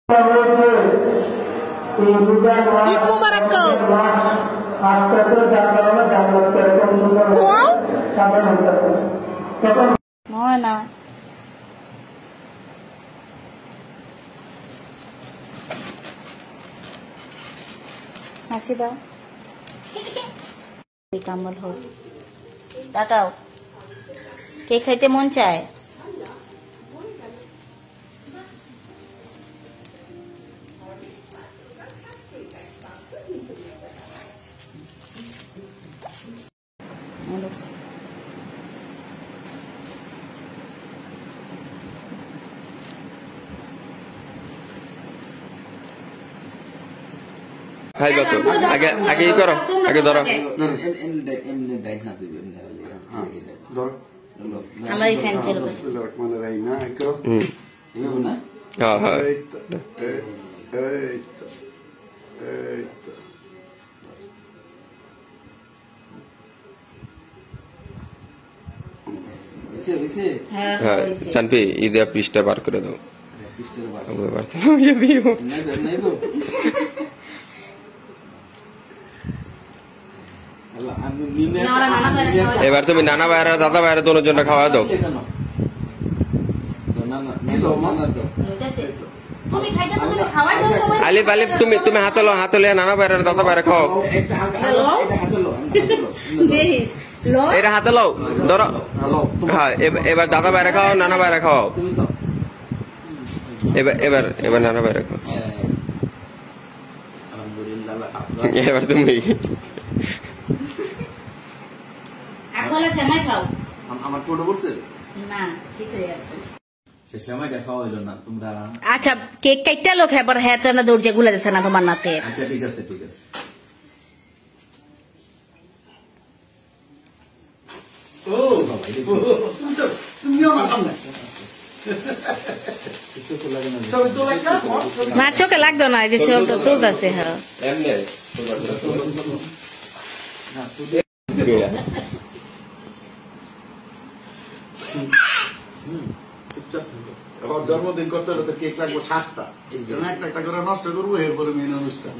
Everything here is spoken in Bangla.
ঈদ মুবারক না হাসি দাও কামল হোক তাকাও কে খাইতে মন চায় খাইবা তো আগে আগে ই করো আগে ধরো আমার ফ্যান ছিল সানপি ঈদে পৃষ্ঠা বার করে দাও এবার তুমি নানা ভাইয়েরা দাদা ভাইয়েরা দোনোর জন্য খাওয়া দাও আলিফ আলিফ তুমি তুমি হাতে লো হাতে লিয়ে নানা ভাইয়েরা দাদা ভাইয়েরা খাও এটা হাতে লো ধরো হ্যাঁ এবার দাদা ভাইয়েরা খাও নানা ভাইয়েরা খাও এবার এবার এবার নানা ভাইয়েরা খাও এবার তুমি আমার ফটো করছে না ঠিক হয়ে আছে সেমাই দেখা হইলো না তোমরা আচ্ছা কেক কাইটা লোক এবার হ্যাঁ না দৌড় গুলা দিচ্ছে না তোমার নাতে আচ্ছা ঠিক আছে ঠিক আছে ও তুমিও না সামনে না চোখে লাগতো না এই যে চোখ তো তুলতেছে হ্যাঁ জন্মদিন করতে হলে তো কেক লাগবে 7টা একটা একটা করে নষ্ট করবো এরপরে মেন অনুষ্ঠান